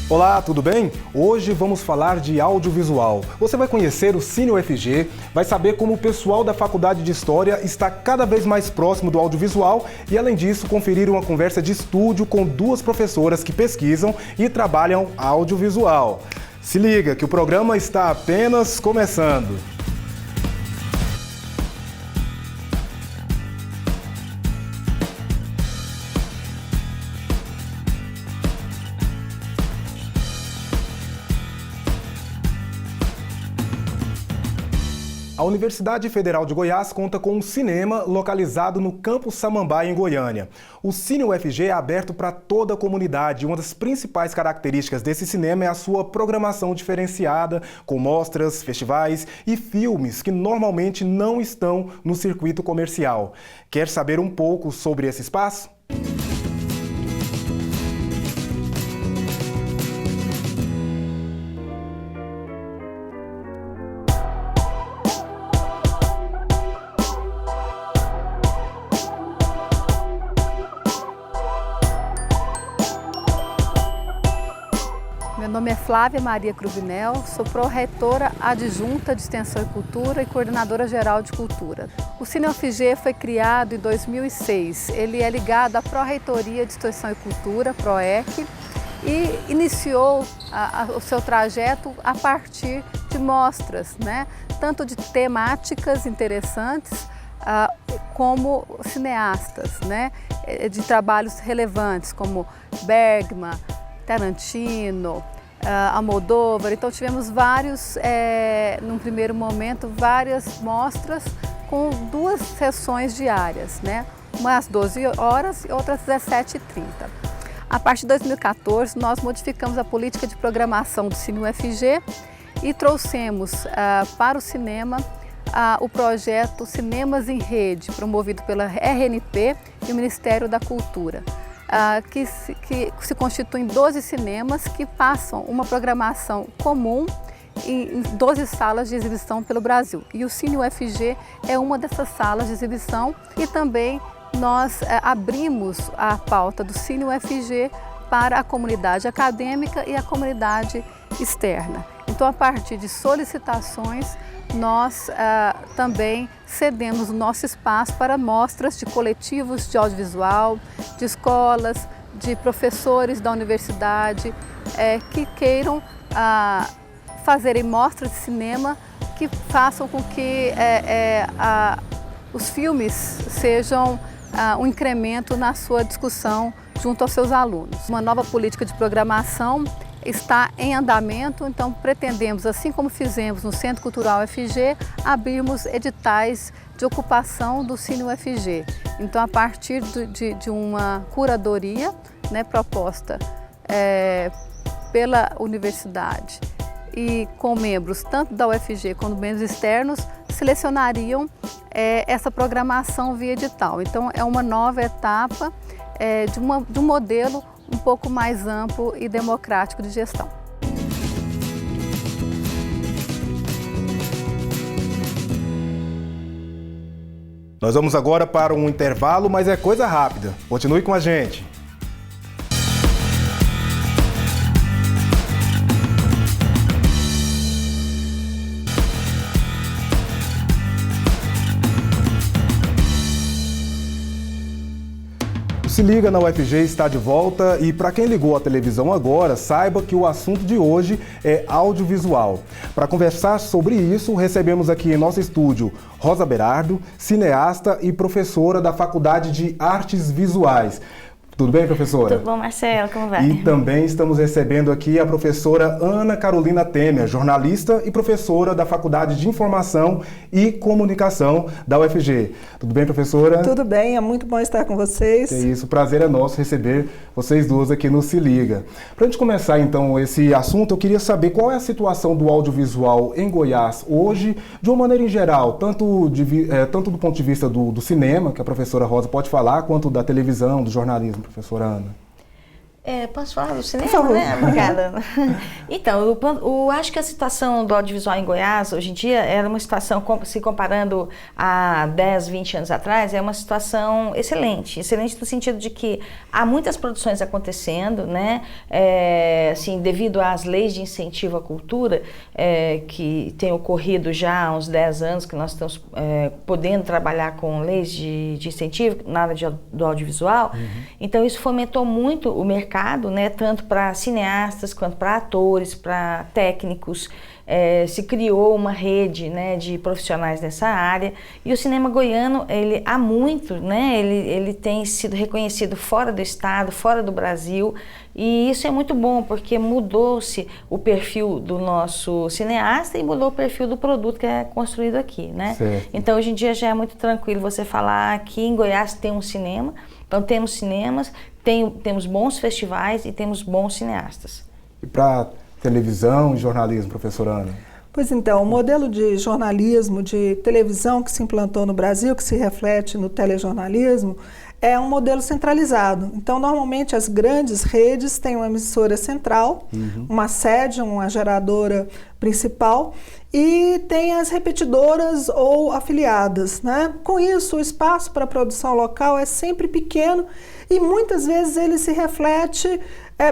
Olá, tudo bem? Hoje vamos falar de audiovisual. Você vai conhecer o Cine UFG, vai saber como o pessoal da Faculdade de História está cada vez mais próximo do audiovisual e, além disso, conferir uma conversa de estúdio com duas professoras que pesquisam e trabalham audiovisual. Se liga que o programa está apenas começando. A Universidade Federal de Goiás conta com um cinema localizado no Campus Samambaia, em Goiânia. O Cine UFG é aberto para toda a comunidade. Uma das principais características desse cinema é a sua programação diferenciada, com mostras, festivais e filmes que normalmente não estão no circuito comercial. Quer saber um pouco sobre esse espaço? Meu nome é Flávia Maria Cruvinel, sou pró-reitora adjunta de Extensão e Cultura e coordenadora geral de Cultura. O Cine UFG foi criado em 2006. Ele é ligado à Pró-Reitoria de Extensão e Cultura, PROEC, e iniciou o seu trajeto a partir de mostras, tanto de temáticas interessantes, como cineastas, de trabalhos relevantes como Bergman, Tarantino, Almodóvar. Então tivemos num primeiro momento, várias mostras com 2 sessões diárias, uma às 12 horas e outra às 17h30. A partir de 2014, nós modificamos a política de programação do Cine UFG e trouxemos para o cinema o projeto Cinemas em Rede, promovido pela RNP e o Ministério da Cultura. Que se constituem em 12 cinemas que passam uma programação comum em 12 salas de exibição pelo Brasil. E o Cine UFG é uma dessas salas de exibição e também nós abrimos a pauta do Cine UFG para a comunidade acadêmica e a comunidade externa. Então, a partir de solicitações, nós também cedemos o nosso espaço para mostras de coletivos de audiovisual, de escolas, de professores da universidade que queiram fazerem mostras de cinema que façam com que os filmes sejam um incremento na sua discussão junto aos seus alunos. Uma nova política de programação está em andamento, então pretendemos, assim como fizemos no Centro Cultural UFG, abrirmos editais de ocupação do Cine UFG. Então, a partir de uma curadoria proposta pela universidade e com membros tanto da UFG quanto membros externos, selecionariam essa programação via edital. Então, é uma nova etapa de um modelo um pouco mais amplo e democrático de gestão. Nós vamos agora para um intervalo, mas é coisa rápida. Continue com a gente. Se Liga na UFG está de volta e para quem ligou a televisão agora, saiba que o assunto de hoje é audiovisual. Para conversar sobre isso, recebemos aqui em nosso estúdio Rosa Berardo, cineasta e professora da Faculdade de Artes Visuais. Tudo bem, professora? Tudo bom, Marcelo? Como vai? E também estamos recebendo aqui a professora Ana Carolina Temer, jornalista e professora da Faculdade de Informação e Comunicação da UFG. Tudo bem, professora? Tudo bem, é muito bom estar com vocês. É isso, o prazer é nosso receber vocês duas aqui no Se Liga. Para a gente começar, então, esse assunto, eu queria saber qual é a situação do audiovisual em Goiás hoje, de uma maneira em geral, tanto do ponto de vista do cinema, que a professora Rosa pode falar, quanto da televisão, do jornalismo, professora Ana. Posso falar do cinema, Por favor. né? Obrigada. Então, acho que a situação do audiovisual em Goiás, hoje em dia, era uma situação, se comparando a 10, 20 anos atrás, é uma situação excelente. Excelente no sentido de que há muitas produções acontecendo, né? Assim, devido às leis de incentivo à cultura, que tem ocorrido já há uns 10 anos, que nós estamos podendo trabalhar com leis de incentivo na área do audiovisual. Então, isso fomentou muito o mercado, né, tanto para cineastas quanto para atores, para técnicos. Se criou uma rede, né, de profissionais nessa área, e o cinema goiano, ele há muito, né, ele tem sido reconhecido fora do estado, fora do Brasil, e isso é muito bom, porque mudou-se o perfil do nosso cineasta e mudou o perfil do produto que é construído aqui, né? Certo. Então, hoje em dia já é muito tranquilo você falar aqui em Goiás tem um cinema, então temos cinemas, temos bons festivais e temos bons cineastas. E para televisão e jornalismo, professora Ana? Pois então, o modelo de jornalismo, de televisão que se implantou no Brasil, que se reflete no telejornalismo, é um modelo centralizado. Então, normalmente, as grandes redes têm uma emissora central, uma sede, uma geradora principal, e tem as repetidoras ou afiliadas, né? Com isso, o espaço para a produção local é sempre pequeno e muitas vezes ele se reflete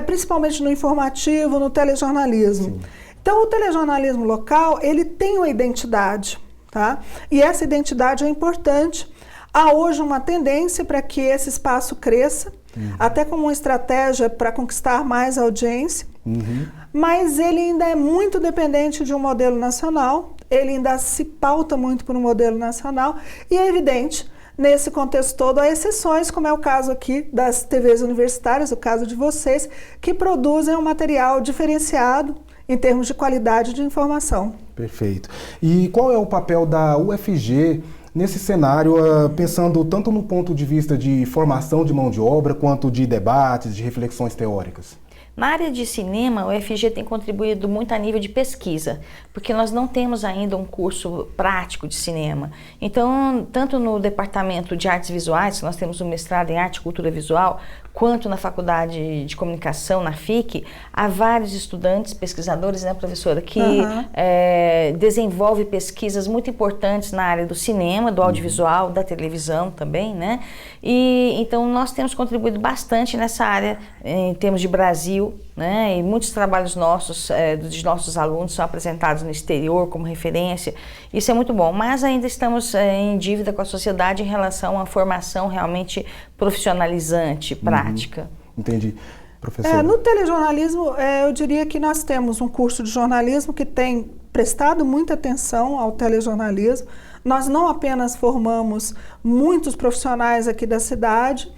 principalmente no informativo, no telejornalismo. Sim. Então, o telejornalismo local, ele tem uma identidade, tá? E essa identidade é importante. Há hoje uma tendência para que esse espaço cresça, até como uma estratégia para conquistar mais audiência, mas ele ainda é muito dependente de um modelo nacional, ele ainda se pauta muito por um modelo nacional, e é evidente, nesse contexto todo, há exceções, como é o caso aqui das TVs universitárias, o caso de vocês, que produzem um material diferenciado em termos de qualidade de informação. Perfeito. E qual é o papel da UFG nesse cenário, pensando tanto no ponto de vista de formação de mão de obra, quanto de debates, de reflexões teóricas? Na área de cinema, o UFG tem contribuído muito a nível de pesquisa, porque nós não temos ainda um curso prático de cinema. Então, tanto no departamento de artes visuais, que nós temos um mestrado em arte e cultura visual, quanto na faculdade de comunicação, na FIC, há vários estudantes, pesquisadores, né, professora, que desenvolvem pesquisas muito importantes na área do cinema, do audiovisual, da televisão também, né? E então nós temos contribuído bastante nessa área em termos de Brasil, né? E muitos trabalhos nossos, dos nossos alunos, são apresentados no exterior como referência. Isso é muito bom, mas ainda estamos em dívida com a sociedade em relação à formação realmente profissionalizante, prática. Entendi. Professora? No telejornalismo, eu diria que nós temos um curso de jornalismo que tem prestado muita atenção ao telejornalismo. Nós não apenas formamos muitos profissionais aqui da cidade,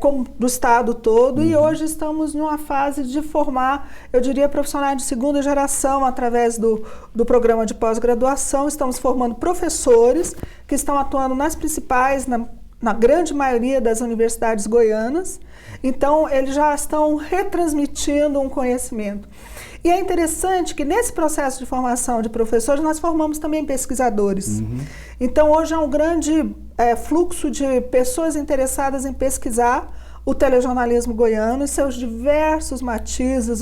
como do estado todo, e hoje estamos numa fase de formar, eu diria, profissionais de segunda geração através do programa de pós-graduação. Estamos formando professores que estão atuando nas principais, na grande maioria das universidades goianas. Então, eles já estão retransmitindo um conhecimento. E é interessante que nesse processo de formação de professores, nós formamos também pesquisadores. Então, hoje há um grande fluxo de pessoas interessadas em pesquisar o telejornalismo goiano e seus diversos matizes,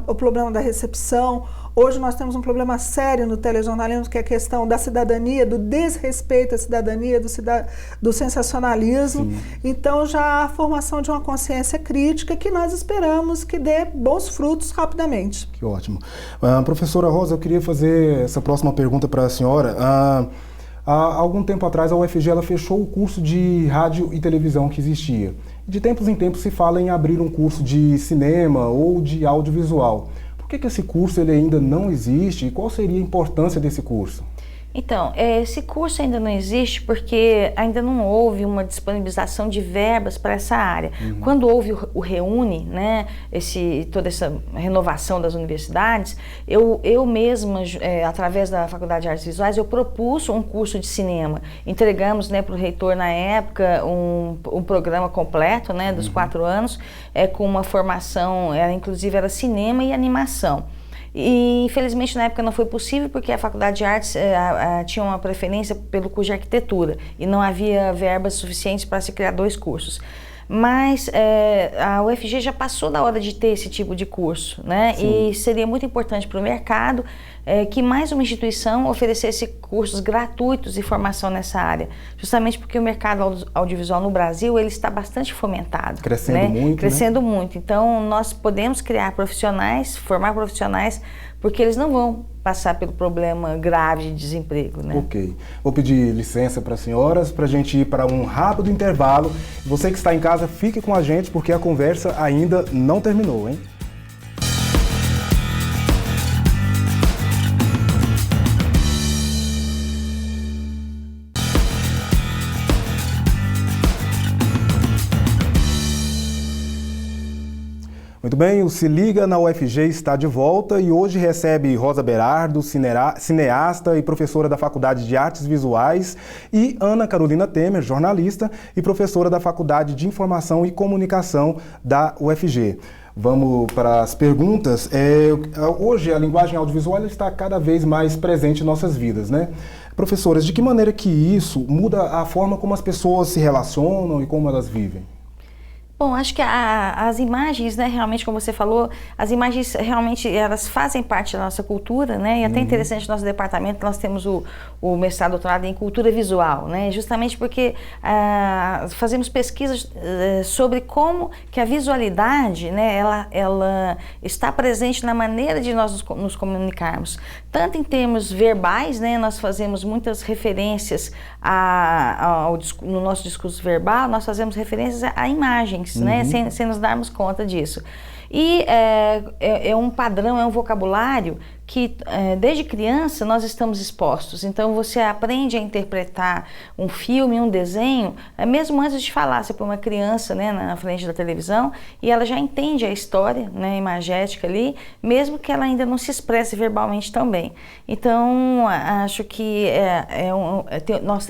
o problema da recepção. Hoje nós temos um problema sério no telejornalismo, que é a questão da cidadania, do desrespeito à cidadania, do sensacionalismo. Sim. Então já há a formação de uma consciência crítica que nós esperamos que dê bons frutos rapidamente. Que ótimo. Professora Rosa, eu queria fazer essa próxima pergunta para a senhora. Há algum tempo atrás a UFG ela fechou o curso de rádio e televisão que existia. De tempos em tempos se fala em abrir um curso de cinema ou de audiovisual. Por que esse curso ele ainda não existe e qual seria a importância desse curso? Então, esse curso ainda não existe porque ainda não houve uma disponibilização de verbas para essa área. Quando houve o Reúne, né, toda essa renovação das universidades, eu mesma, através da Faculdade de Artes Visuais, eu propus um curso de cinema. Entregamos, né, para o reitor na época um programa completo, né, dos 4 anos, com uma formação, inclusive era cinema e animação. E infelizmente na época não foi possível porque a Faculdade de Artes tinha uma preferência pelo curso de arquitetura e não havia verbas suficientes para se criar 2 cursos. mas a UFG já passou da hora de ter esse tipo de curso, né? Sim. E seria muito importante para o mercado que mais uma instituição oferecesse cursos gratuitos de formação nessa área, justamente porque o mercado audiovisual no Brasil ele está bastante fomentado. Crescendo né? muito, Crescendo né? muito. Então, nós podemos criar profissionais, formar profissionais, porque eles não vão passar pelo problema grave de desemprego, né? Ok. Vou pedir licença para as senhoras para a gente ir para um rápido intervalo. Você que está em casa, fique com a gente porque a conversa ainda não terminou, hein? Muito bem, o Se Liga na UFG está de volta e hoje recebe Rosa Berardo, cineasta e professora da Faculdade de Artes Visuais, e Ana Carolina Temer, jornalista e professora da Faculdade de Informação e Comunicação da UFG. Vamos para as perguntas. Hoje a linguagem audiovisual está cada vez mais presente em nossas vidas, né? Professoras, de que maneira que isso muda a forma como as pessoas se relacionam e como elas vivem? Bom, acho que as imagens, né, realmente, como você falou, as imagens realmente elas fazem parte da nossa cultura, né? E até interessante, no nosso departamento nós temos o mestrado, doutorado em cultura visual, né? Justamente porque fazemos pesquisas sobre como que a visualidade, né, ela está presente na maneira de nós nos comunicarmos. Tanto em termos verbais, né, nós fazemos muitas referências no nosso discurso verbal, nós fazemos referências a imagens, né, sem nos darmos conta disso. E é um padrão, é um vocabulário que desde criança nós estamos expostos. Então você aprende a interpretar um filme, um desenho, mesmo antes de falar. Você põe uma criança, né, na frente da televisão e ela já entende a história, né, imagética ali, mesmo que ela ainda não se expresse verbalmente também. Então acho que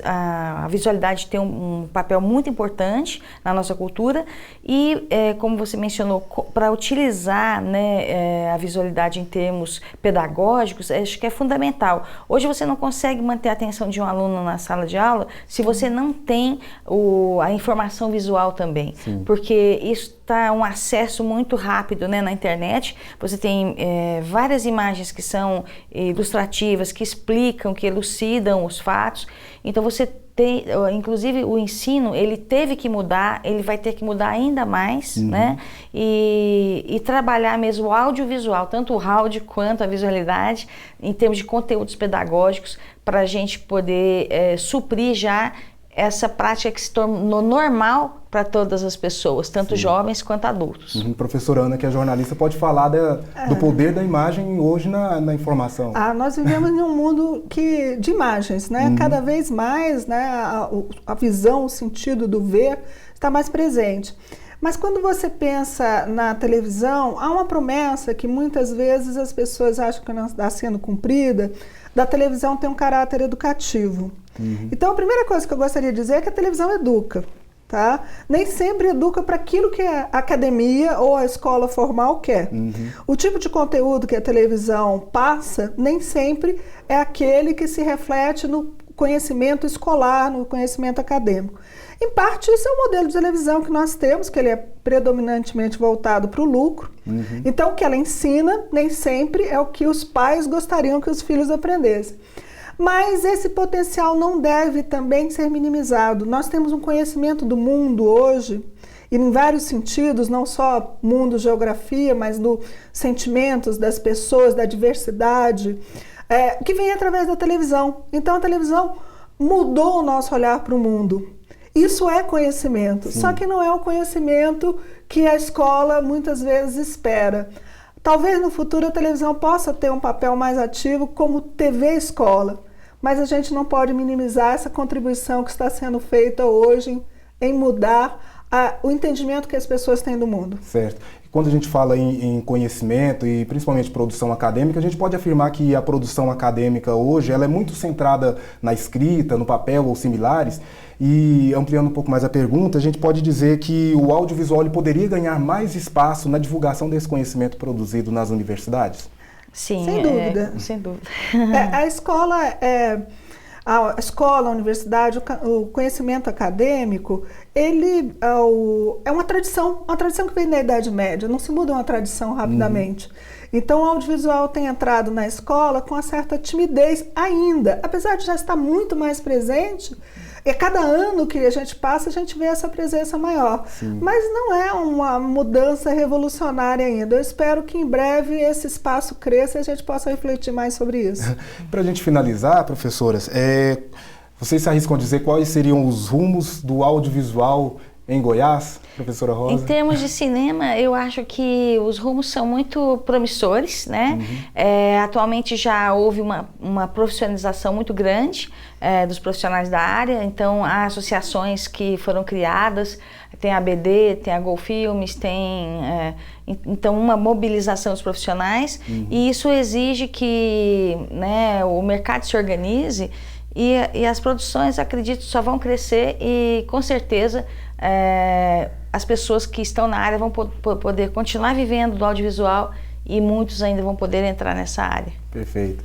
a visualidade tem um papel muito importante na nossa cultura e, como você mencionou, para utilizar, né, a visualidade em termos pedagógicos, acho que é fundamental. Hoje você não consegue manter a atenção de um aluno na sala de aula se você não tem a informação visual também. Sim. Porque isso está um acesso muito rápido, né, na internet. Você tem várias imagens que são ilustrativas, que explicam, que elucidam os fatos. Então você tem, inclusive o ensino, ele teve que mudar, ele vai ter que mudar ainda mais, né? E trabalhar mesmo o audiovisual, tanto o áudio quanto a visualidade, em termos de conteúdos pedagógicos, para a gente poder suprir já essa prática que se tornou normal para todas as pessoas, tanto jovens quanto adultos. Professora Ana, que é jornalista, pode falar do poder da imagem hoje na informação. Nós vivemos em um mundo de imagens, né? Cada vez mais, né, a visão, o sentido do ver está mais presente. Mas quando você pensa na televisão, há uma promessa que muitas vezes as pessoas acham que não está sendo cumprida, da televisão ter um caráter educativo. Então a primeira coisa que eu gostaria de dizer é que a televisão educa. Tá? Nem sempre educa para aquilo que a academia ou a escola formal quer. O tipo de conteúdo que a televisão passa nem sempre é aquele que se reflete no conhecimento escolar, no conhecimento acadêmico. Em parte, isso é o modelo de televisão que nós temos, que ele é predominantemente voltado para o lucro. Então, o que ela ensina nem sempre é o que os pais gostariam que os filhos aprendessem. Mas esse potencial não deve também ser minimizado. Nós temos um conhecimento do mundo hoje, e em vários sentidos, não só mundo, geografia, mas dos sentimentos das pessoas, da diversidade, que vem através da televisão. Então a televisão mudou o nosso olhar para o mundo. Isso é conhecimento, só que não é o conhecimento que a escola muitas vezes espera. Talvez no futuro a televisão possa ter um papel mais ativo como TV escola, mas a gente não pode minimizar essa contribuição que está sendo feita hoje em mudar o entendimento que as pessoas têm do mundo. Certo. Quando a gente fala em conhecimento e principalmente produção acadêmica, a gente pode afirmar que a produção acadêmica hoje ela é muito centrada na escrita, no papel ou similares. E ampliando um pouco mais a pergunta, a gente pode dizer que o audiovisual ele poderia ganhar mais espaço na divulgação desse conhecimento produzido nas universidades? Sim, sem dúvida. Sem dúvida. A escola A escola, a universidade, o conhecimento acadêmico, ele é uma tradição que vem da Idade Média, não se muda uma tradição rapidamente. Então, o audiovisual tem entrado na escola com uma certa timidez ainda, apesar de já estar muito mais presente. E a cada ano que a gente passa, a gente vê essa presença maior. Sim. Mas não é uma mudança revolucionária ainda. Eu espero que em breve esse espaço cresça e a gente possa refletir mais sobre isso. Para a gente finalizar, professoras, vocês se arriscam a dizer quais seriam os rumos do audiovisual em Goiás, professora Rosa? Em termos de cinema, eu acho que os rumos são muito promissores, né? Atualmente já houve uma profissionalização muito grande dos profissionais da área, então há associações que foram criadas, tem a ABD, tem a Gol Filmes, tem então uma mobilização dos profissionais, e isso exige que, né, o mercado se organize e as produções, acredito, só vão crescer e com certeza as pessoas que estão na área vão poder continuar vivendo do audiovisual e muitos ainda vão poder entrar nessa área. Perfeito.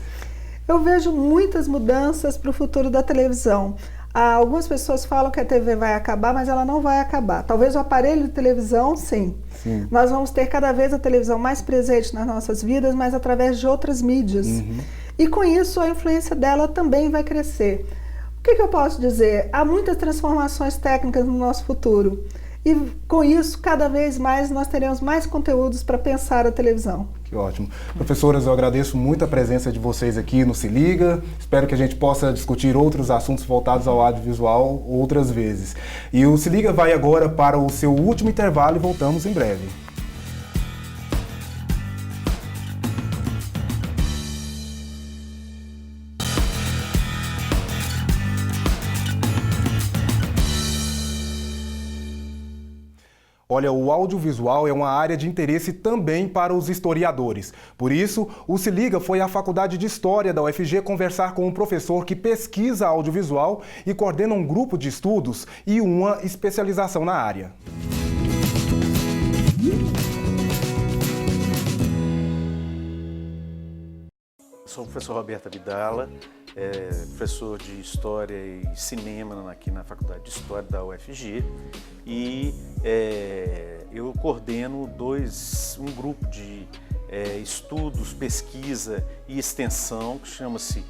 Eu vejo muitas mudanças para o futuro da televisão. Algumas pessoas falam que a TV vai acabar, mas ela não vai acabar. Talvez o aparelho de televisão, sim. Nós vamos ter cada vez a televisão mais presente nas nossas vidas, mas através de outras mídias. E com isso a influência dela também vai crescer. O que eu posso dizer? Há muitas transformações técnicas no nosso futuro. E com isso, cada vez mais, nós teremos mais conteúdos para pensar a televisão. Que ótimo. Professoras, eu agradeço muito a presença de vocês aqui no Se Liga. Espero que a gente possa discutir outros assuntos voltados ao audiovisual outras vezes. E o Se Liga vai agora para o seu último intervalo e voltamos em breve. Olha, o audiovisual é uma área de interesse também para os historiadores. Por isso, o Se Liga foi à Faculdade de História da UFG conversar com um professor que pesquisa audiovisual e coordena um grupo de estudos e uma especialização na área. Sou o professor Roberto Abdala, professor de História e Cinema aqui na Faculdade de História da UFG e eu coordeno um grupo de estudos, pesquisa e extensão que chama-se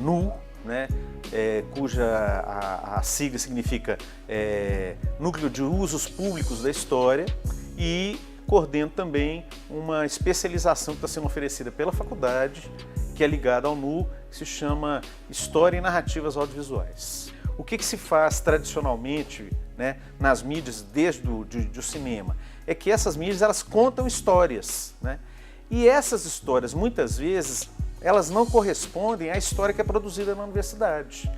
NU, né? Cuja a sigla significa Núcleo de Usos Públicos da História, e coordeno também uma especialização que está sendo oferecida pela faculdade, que é ligada ao NU, que se chama História e Narrativas Audiovisuais. O que se faz tradicionalmente, né, nas mídias desde o cinema? É que essas mídias elas contam histórias, né? E essas histórias, muitas vezes, elas não correspondem à história que é produzida na universidade.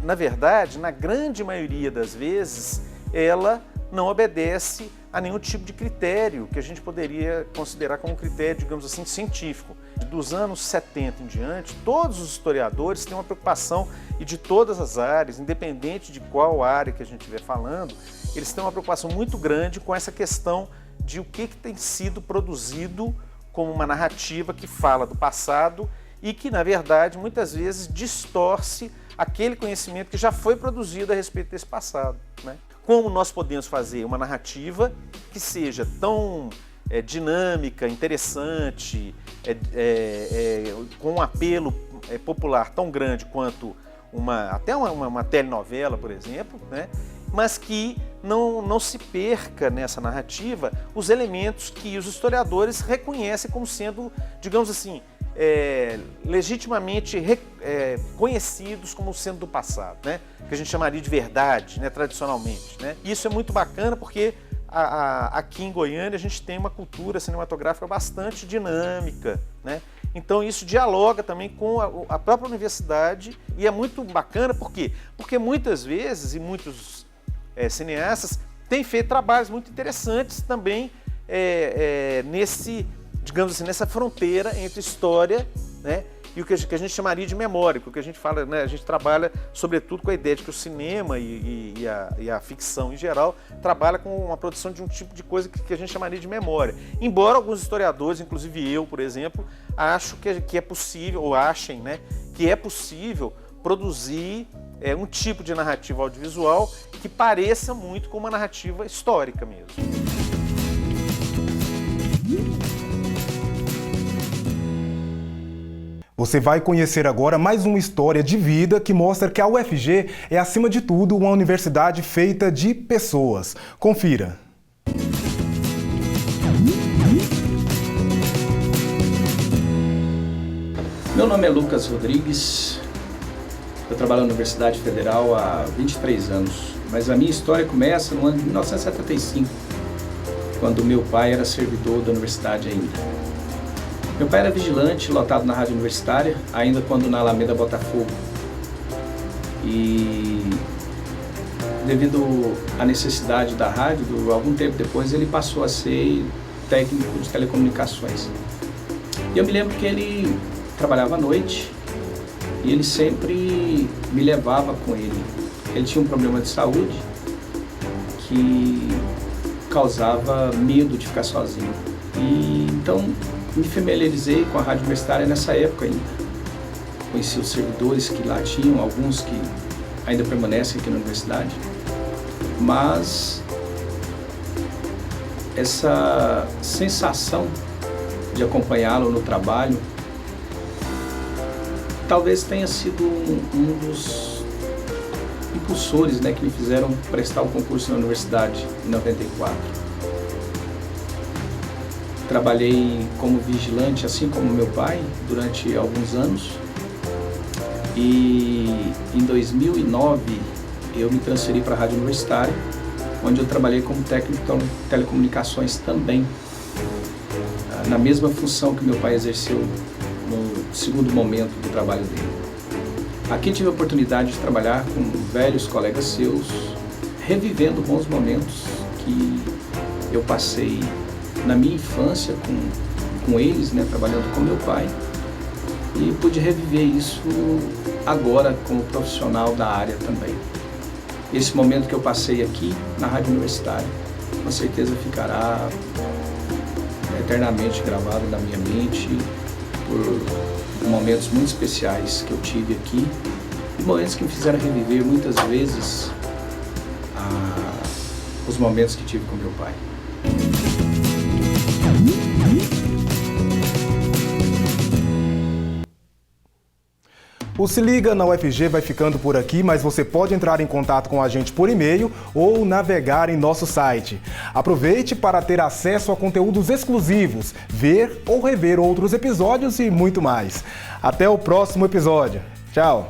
Na verdade, na grande maioria das vezes, ela não obedece a nenhum tipo de critério que a gente poderia considerar como um critério, digamos assim, científico. Dos anos 70 em diante, todos os historiadores têm uma preocupação, e de todas as áreas, independente de qual área que a gente estiver falando, eles têm uma preocupação muito grande com essa questão de o que tem sido produzido como uma narrativa que fala do passado e que, na verdade, muitas vezes distorce aquele conhecimento que já foi produzido a respeito desse passado, né? Como nós podemos fazer uma narrativa que seja tão dinâmica, interessante, com um apelo popular tão grande quanto até uma telenovela, por exemplo, né? Mas que não se perca nessa narrativa os elementos que os historiadores reconhecem como sendo, digamos assim, legitimamente conhecidos como sendo do passado, né? Que a gente chamaria de verdade, né? Tradicionalmente, né? Isso é muito bacana porque aqui em Goiânia a gente tem uma cultura cinematográfica bastante dinâmica, né? Então isso dialoga também com a própria universidade e é muito bacana, por quê? Porque muitas vezes, e muitos cineastas têm feito trabalhos muito interessantes também digamos assim, nessa fronteira entre história, né, e o que a gente chamaria de memória, que o que a gente fala, né, a gente trabalha sobretudo com a ideia de que o cinema e a ficção em geral trabalha com uma produção de um tipo de coisa que a gente chamaria de memória. Embora alguns historiadores, inclusive eu, por exemplo, acho que é possível, ou achem, né, que é possível produzir um tipo de narrativa audiovisual que pareça muito com uma narrativa histórica mesmo. Você vai conhecer agora mais uma história de vida que mostra que a UFG é, acima de tudo, uma universidade feita de pessoas. Confira. Meu nome é Lucas Rodrigues, eu trabalho na Universidade Federal há 23 anos, mas a minha história começa no ano de 1975, quando meu pai era servidor da universidade ainda. Meu pai era vigilante, lotado na rádio universitária, ainda quando na Alameda Botafogo. E devido à necessidade da rádio, algum tempo depois ele passou a ser técnico de telecomunicações. E eu me lembro que ele trabalhava à noite e ele sempre me levava com ele. Ele tinha um problema de saúde que causava medo de ficar sozinho. E então me familiarizei com a rádio universitária nessa época ainda. Conheci os servidores que lá tinham, alguns que ainda permanecem aqui na universidade. Mas essa sensação de acompanhá-lo no trabalho talvez tenha sido um dos impulsores, né, que me fizeram prestar o concurso na universidade em 94. Trabalhei como vigilante, assim como meu pai, durante alguns anos. E em 2009 eu me transferi para a rádio universitária, onde eu trabalhei como técnico de telecomunicações também, na mesma função que meu pai exerceu no segundo momento do trabalho dele. Aqui tive a oportunidade de trabalhar com velhos colegas seus, revivendo bons momentos que eu passei na minha infância com eles, né, trabalhando com meu pai, e pude reviver isso agora como profissional da área também. Esse momento que eu passei aqui na rádio universitária, com certeza ficará eternamente gravado na minha mente por momentos muito especiais que eu tive aqui e momentos que me fizeram reviver muitas vezes os momentos que tive com meu pai. O Se Liga na UFG vai ficando por aqui, mas você pode entrar em contato com a gente por e-mail ou navegar em nosso site. Aproveite para ter acesso a conteúdos exclusivos, ver ou rever outros episódios e muito mais. Até o próximo episódio. Tchau!